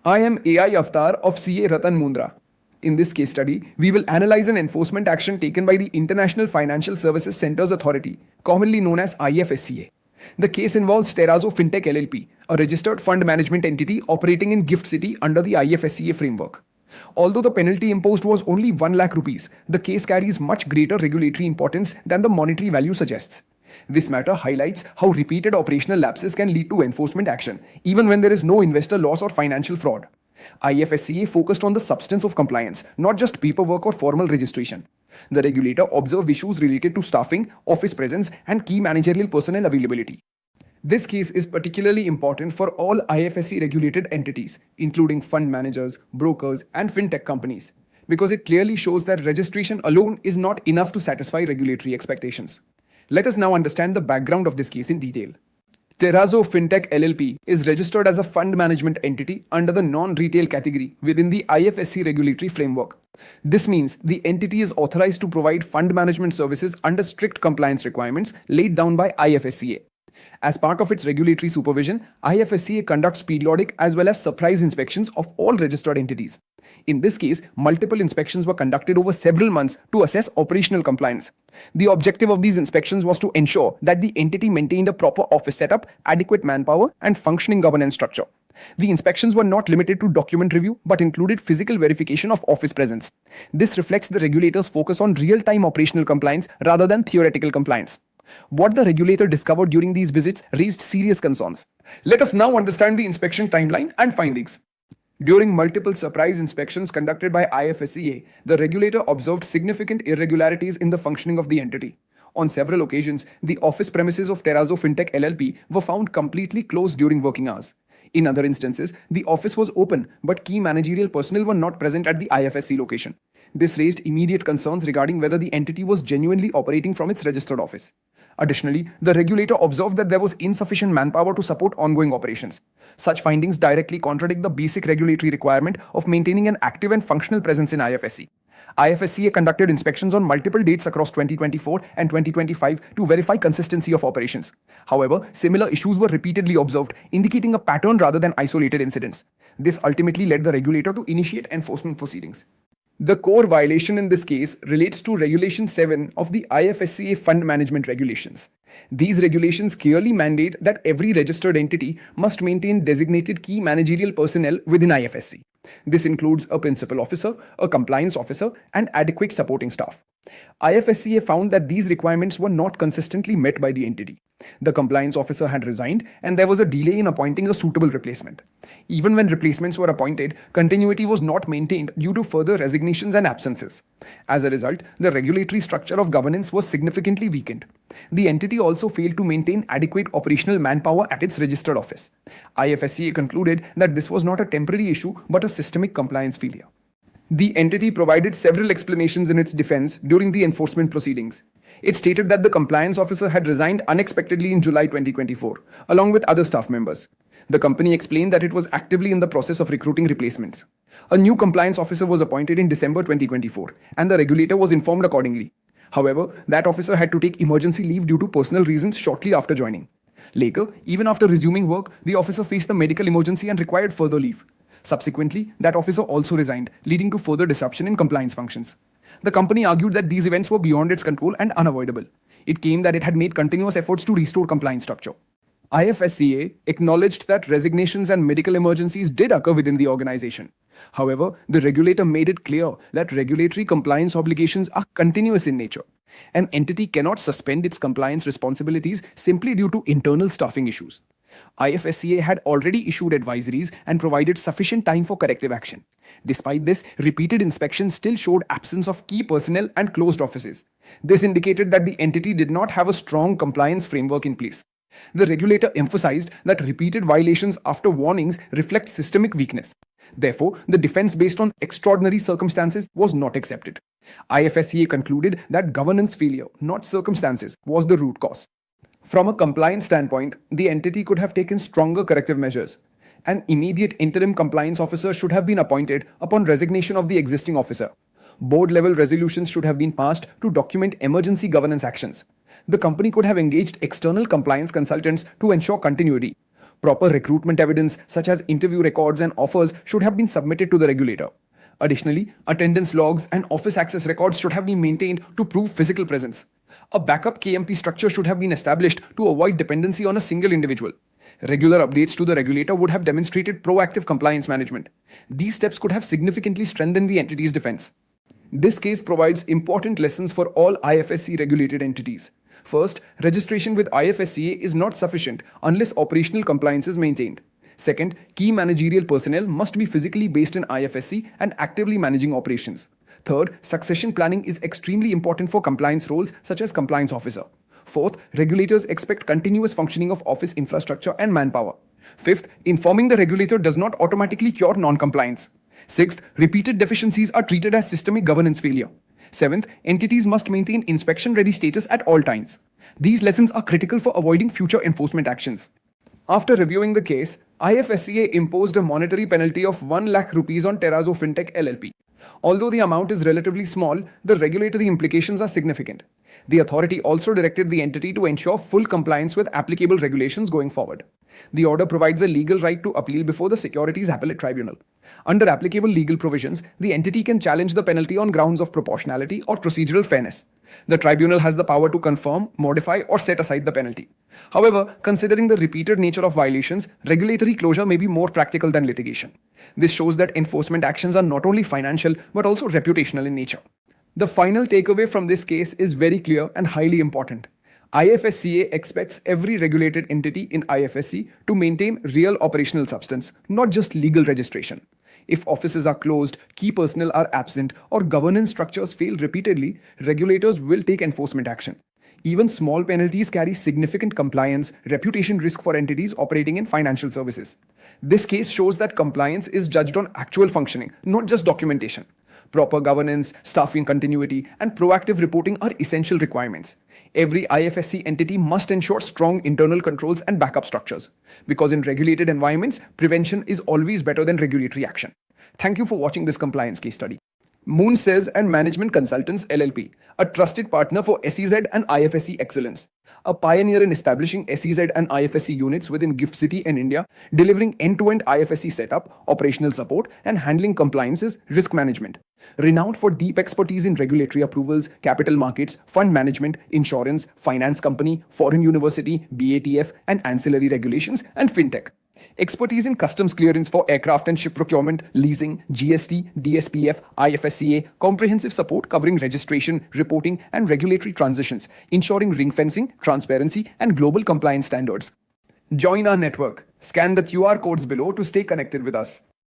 I am AI Avatar of CA Ratan Mundra. In this case study, we will analyze an enforcement action taken by the International Financial Services Centers Authority, commonly known as IFSCA. The case involves Terazo Fintech LLP, a registered fund management entity operating in Gift City under the IFSCA framework. Although the penalty imposed was only 1 lakh rupees, the case carries much greater regulatory importance than the monetary value suggests. This matter highlights how repeated operational lapses can lead to enforcement action, even when there is no investor loss or financial fraud. IFSCA focused on the substance of compliance, not just paperwork or formal registration. The regulator observed issues related to staffing, office presence, and key managerial personnel availability. This case is particularly important for all IFSC regulated entities, including fund managers, brokers, and fintech companies, because it clearly shows that registration alone is not enough to satisfy regulatory expectations. Let us now understand the background of this case in detail. Terazo Fintech LLP is registered as a fund management entity under the non-retail category within the IFSC regulatory framework. This means the entity is authorized to provide fund management services under strict compliance requirements laid down by IFSCA. As part of its regulatory supervision, IFSCA conducts periodic as well as surprise inspections of all registered entities. In this case, multiple inspections were conducted over several months to assess operational compliance. The objective of these inspections was to ensure that the entity maintained a proper office setup, adequate manpower, and functioning governance structure. The inspections were not limited to document review but included physical verification of office presence. This reflects the regulator's focus on real-time operational compliance rather than theoretical compliance. What the regulator discovered during these visits raised serious concerns. Let us now understand the inspection timeline and findings. During multiple surprise inspections conducted by IFSCA, the regulator observed significant irregularities in the functioning of the entity. On several occasions, the office premises of Terazo Fintech LLP were found completely closed during working hours. In other instances, the office was open, but key managerial personnel were not present at the IFSC location. This raised immediate concerns regarding whether the entity was genuinely operating from its registered office. Additionally, the regulator observed that there was insufficient manpower to support ongoing operations. Such findings directly contradict the basic regulatory requirement of maintaining an active and functional presence in IFSC. IFSCA conducted inspections on multiple dates across 2024 and 2025 to verify consistency of operations. However, similar issues were repeatedly observed, indicating a pattern rather than isolated incidents. This ultimately led the regulator to initiate enforcement proceedings. The core violation in this case relates to Regulation 7 of the IFSCA Fund Management Regulations. These regulations clearly mandate that every registered entity must maintain designated key managerial personnel within IFSC. This includes a principal officer, a compliance officer, and adequate supporting staff. IFSCA found that these requirements were not consistently met by the entity. The compliance officer had resigned, and there was a delay in appointing a suitable replacement. Even when replacements were appointed, continuity was not maintained due to further resignations and absences. As a result, the regulatory structure of governance was significantly weakened. The entity also failed to maintain adequate operational manpower at its registered office. IFSCA concluded that this was not a temporary issue but a systemic compliance failure. The entity provided several explanations in its defense during the enforcement proceedings. It stated that the compliance officer had resigned unexpectedly in July 2024, along with other staff members. The company explained that it was actively in the process of recruiting replacements. A new compliance officer was appointed in December 2024, and the regulator was informed accordingly. However, that officer had to take emergency leave due to personal reasons shortly after joining. Later, even after resuming work, the officer faced a medical emergency and required further leave. Subsequently, that officer also resigned, leading to further disruption in compliance functions. The company argued that these events were beyond its control and unavoidable. It claimed that it had made continuous efforts to restore compliance structure. IFSCA acknowledged that resignations and medical emergencies did occur within the organization. However, the regulator made it clear that regulatory compliance obligations are continuous in nature. An entity cannot suspend its compliance responsibilities simply due to internal staffing issues. IFSCA had already issued advisories and provided sufficient time for corrective action. Despite this, repeated inspections still showed absence of key personnel and closed offices. This indicated that the entity did not have a strong compliance framework in place. The regulator emphasized that repeated violations after warnings reflect systemic weakness. Therefore, the defense based on extraordinary circumstances was not accepted. IFSCA concluded that governance failure, not circumstances, was the root cause. From a compliance standpoint, the entity could have taken stronger corrective measures. An immediate interim compliance officer should have been appointed upon resignation of the existing officer. Board-level resolutions should have been passed to document emergency governance actions. The company could have engaged external compliance consultants to ensure continuity. Proper recruitment evidence, such as interview records and offers, should have been submitted to the regulator. Additionally, attendance logs and office access records should have been maintained to prove physical presence. A backup KMP structure should have been established to avoid dependency on a single individual. Regular updates to the regulator would have demonstrated proactive compliance management. These steps could have significantly strengthened the entity's defense. This case provides important lessons for all IFSC regulated entities. First, registration with IFSCA is not sufficient unless operational compliance is maintained. Second, key managerial personnel must be physically based in IFSC and actively managing operations. Third, succession planning is extremely important for compliance roles such as compliance officer. Fourth, regulators expect continuous functioning of office infrastructure and manpower. Fifth, informing the regulator does not automatically cure non-compliance. Sixth, repeated deficiencies are treated as systemic governance failure. Seventh, entities must maintain inspection-ready status at all times. These lessons are critical for avoiding future enforcement actions. After reviewing the case, IFSCA imposed a monetary penalty of 1 lakh rupees on Terazo Fintech LLP. Although the amount is relatively small, the regulatory implications are significant. The authority also directed the entity to ensure full compliance with applicable regulations going forward. The order provides a legal right to appeal before the Securities Appellate Tribunal. Under applicable legal provisions, the entity can challenge the penalty on grounds of proportionality or procedural fairness. The tribunal has the power to confirm, modify, or set aside the penalty. However, considering the repeated nature of violations, regulatory closure may be more practical than litigation. This shows that enforcement actions are not only financial but also reputational in nature. The final takeaway from this case is very clear and highly important. IFSCA expects every regulated entity in IFSC to maintain real operational substance, not just legal registration. If offices are closed, key personnel are absent, or governance structures fail repeatedly, regulators will take enforcement action. Even small penalties carry significant compliance, reputation risk for entities operating in financial services. This case shows that compliance is judged on actual functioning, not just documentation. Proper governance, staffing continuity, and proactive reporting are essential requirements. Every IFSC entity must ensure strong internal controls and backup structures. Because in regulated environments, prevention is always better than regulatory action. Thank you for watching this compliance case study. Moon Says and Management Consultants LLP, a trusted partner for SEZ and IFSC excellence, a pioneer in establishing SEZ and IFSC units within GIFT City in India, delivering end-to-end IFSC setup, operational support, and handling compliances, risk management. Renowned for deep expertise in regulatory approvals, capital markets, fund management, insurance, finance company, foreign university, BATF, and ancillary regulations, and fintech. Expertise in customs clearance for aircraft and ship procurement, leasing, GST, DSPF, IFSCA, comprehensive support covering registration, reporting, and regulatory transitions, ensuring ring fencing, transparency, and global compliance standards. Join our network. Scan the QR codes below to stay connected with us.